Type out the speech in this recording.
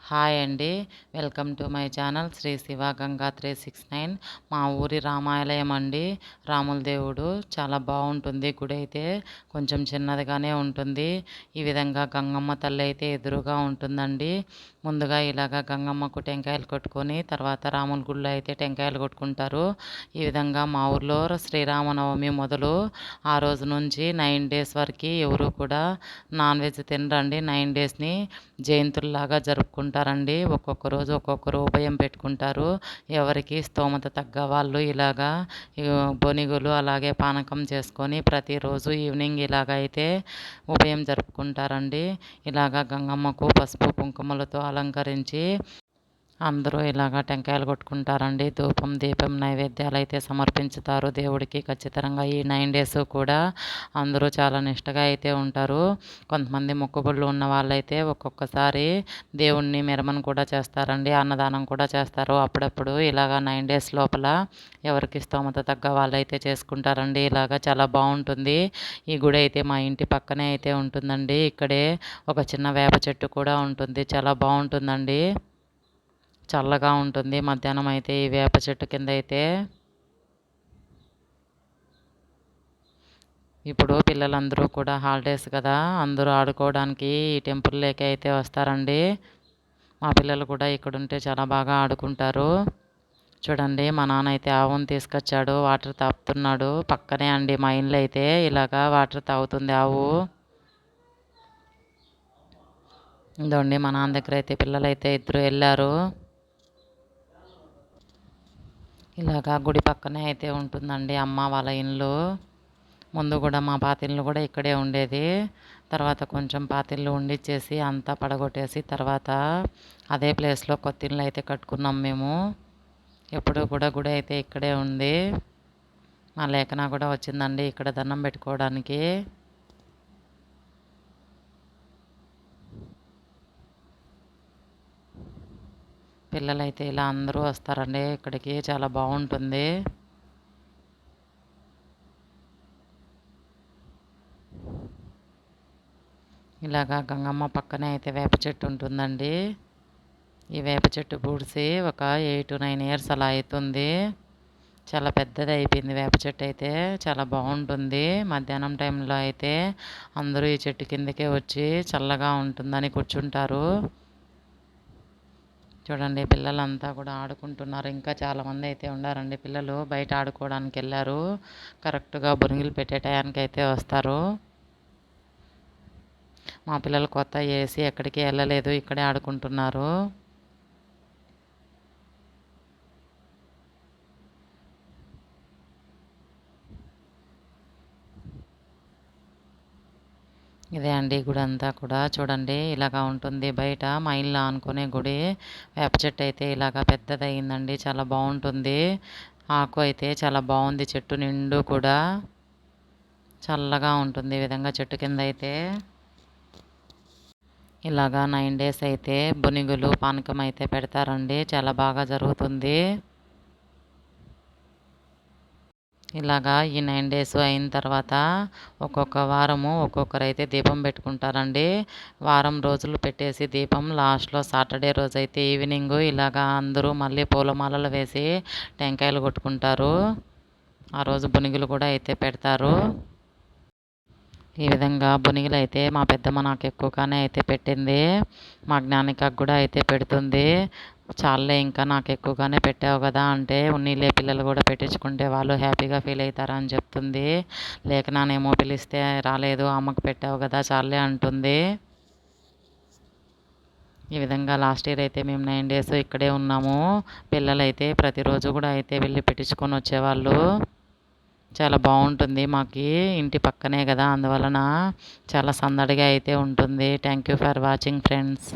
Hi అండి. Welcome to my channel Sri Shiva Ganga 369. మా ఊరి రామాలయం అండి. రాముల దేవుడు చాలా బాగుంటుంది. గుడి అయితే కొంచెం చిన్నదిగానే ఉంటుంది. ఈ విధంగా గంగమ్మ తల్లి అయితే ఎదురుగా ఉంటుందండి. ముందుగా ఇలాగా గంగమ్మకు టెంకాయలు కొట్టుకొని తర్వాత రాముల గుడిలో అయితే టెంకాయలు కొట్టుకుంటారు. ఈ విధంగా మా ఊర్లో శ్రీరామనవమి మొదలు ఆ రోజు నుంచి 9 డేస్ వరకు ఎవరు కూడా నాన్ వెజ్ తినరండి. 9 డేస్ని జయంతుల్లాగా జరుపుకుంటారండి. ఒక్కొక్క రోజు ఒక్కొక్కరు ఉభయం పెట్టుకుంటారు. ఎవరికి స్తోమత తగ్గ వాళ్ళు ఇలాగా బొనిగులు అలాగే పానకం చేసుకొని ప్రతిరోజు ఈవినింగ్ ఇలాగైతే ఉభయం జరుపుకుంటారండి. ఇలాగా గంగమ్మకు పసుపు కుంకుమలతో అలంకరించి అందరూ ఇలాగ టెంకాయలు కొట్టుకుంటారండి. ధూపం దీపం నైవేద్యాలు అయితే సమర్పించుతారు దేవుడికి. ఖచ్చితంగా ఈ 9 డేస్ కూడా అందరూ చాలా నిష్టగా అయితే ఉంటారు. కొంతమంది మొక్కుబళ్ళు ఉన్న వాళ్ళైతే ఒక్కొక్కసారి దేవుణ్ణి మెరమను కూడా చేస్తారండి. అన్నదానం కూడా చేస్తారు. అప్పుడప్పుడు ఇలాగ 9 డేస్ లోపల ఎవరికి స్తోమత తగ్గ వాళ్ళైతే చేసుకుంటారండి. ఇలాగ చాలా బాగుంటుంది. ఈ గుడి అయితే మా ఇంటి పక్కనే అయితే ఉంటుందండి. ఇక్కడే ఒక చిన్న వేప చెట్టు కూడా ఉంటుంది. చాలా బాగుంటుందండి. చల్లగా ఉంటుంది. మధ్యాహ్నం అయితే ఈ వేప చెట్టు కింద అయితే ఇప్పుడు పిల్లలందరూ కూడా హాలిడేస్ కదా, అందరూ ఆడుకోవడానికి ఈ టెంపుల్లోకి అయితే వస్తారండి. మా పిల్లలు కూడా ఇక్కడ ఉంటే చాలా బాగా ఆడుకుంటారు. చూడండి మా నాన్న అయితే ఆవును తీసుకొచ్చాడు. వాటర్ తాపుతున్నాడు. పక్కనే అండి మా ఇంట్లో అయితే ఇలాగా వాటర్ తాగుతుంది ఆవు. ఇదండి మా నాన్న దగ్గర అయితే పిల్లలైతే ఇద్దరు వెళ్ళారు. ఇలాగా గుడి పక్కనే అయితే ఉంటుందండి అమ్మ వాళ్ళ ఇల్లు. ముందు కూడా మా పాతిళ్ళు కూడా ఇక్కడే ఉండేది. తర్వాత కొంచెం పాతిళ్ళు ఉండిచ్చేసి అంతా పడగొట్టేసి తర్వాత అదే ప్లేస్లో కొత్త ఇల్లు అయితే కట్టుకున్నాం మేము. ఎప్పుడు కూడా గుడి అయితే ఇక్కడే ఉంది. మా లేఖన కూడా వచ్చిందండి ఇక్కడ దండం పెట్టుకోవడానికి. పిల్లలైతే ఇలా అందరూ వస్తారండి ఇక్కడికి. చాలా బాగుంటుంది. ఇలాగా గంగమ్మ పక్కనే అయితే వేప చెట్టు ఉంటుందండి. ఈ వేప చెట్టు పూడ్చి ఒక 8-9 ఇయర్స్ అలా అవుతుంది. చాలా పెద్దది అయిపోయింది వేప చెట్టు అయితే. చాలా బాగుంటుంది. మధ్యాహ్నం టైంలో అయితే అందరూ ఈ చెట్టు కిందకే వచ్చి చల్లగా ఉంటుందని కూర్చుంటారు. చూడండి పిల్లలంతా కూడా ఆడుకుంటున్నారు. ఇంకా చాలామంది అయితే ఉన్నారండి. పిల్లలు బయట ఆడుకోవడానికి వెళ్ళారు. కరెక్ట్గా బొరింగిలు పెట్టే టయానికి అయితే వస్తారు. మా పిల్లలు కొత్త ఏసీ ఎక్కడికి వెళ్ళలేదు. ఇక్కడే ఆడుకుంటున్నారు. ఇదే అండి గుడి అంతా కూడా చూడండి ఇలాగా ఉంటుంది. బయట మా ఇల్లు ఆనుకునే గుడి. వేప చెట్టు అయితే ఇలాగా పెద్దదయ్యిందండి. చాలా బాగుంటుంది. ఆకు అయితే చాలా బాగుంది. చెట్టు నిండు కూడా చల్లగా ఉంటుంది. ఈ విధంగా చెట్టు కింద అయితే ఇలాగా 9 డేస్ అయితే బొనిగులు పానకం అయితే పెడతారండి. చాలా బాగా జరుగుతుంది. ఇలాగా ఈ 9 డేస్ అయిన తర్వాత ఒక్కొక్క వారము ఒక్కొక్కరైతే దీపం పెట్టుకుంటారండి. వారం రోజులు పెట్టేసి దీపం లాస్ట్లో సాటర్డే రోజు అయితే ఈవినింగ్ ఇలాగా అందరూ మళ్ళీ పూలమాలలు వేసి టెంకాయలు కొట్టుకుంటారు. ఆ రోజు బొనిగులు కూడా అయితే పెడతారు. ఈ విధంగా బొనిగులు అయితే మా పెద్దమ్మ నాకు ఎక్కువగానే అయితే పెట్టింది. మా జ్ఞానికకు కూడా అయితే పెడుతుంది. చాలే ఇంకా నాకు ఎక్కువగానే పెట్టావు కదా అంటే ఉన్నీలే పిల్లలు కూడా పెట్టించుకుంటే వాళ్ళు హ్యాపీగా ఫీల్ అవుతారని చెప్తుంది. లేక నానేమో పిలిస్తే రాలేదు, అమ్మకు పెట్టావు కదా చాలే అంటుంది. ఈ విధంగా లాస్ట్ ఇయర్ అయితే మేము 9 డేస్ ఇక్కడే ఉన్నాము. పిల్లలైతే ప్రతిరోజు కూడా అయితే వెళ్ళి పెట్టించుకొని వచ్చేవాళ్ళు. చాలా బాగుంటుంది. మాకు ఇంటి పక్కనే కదా అందువలన చాలా సందడిగా అయితే ఉంటుంది. Thank you for watching friends.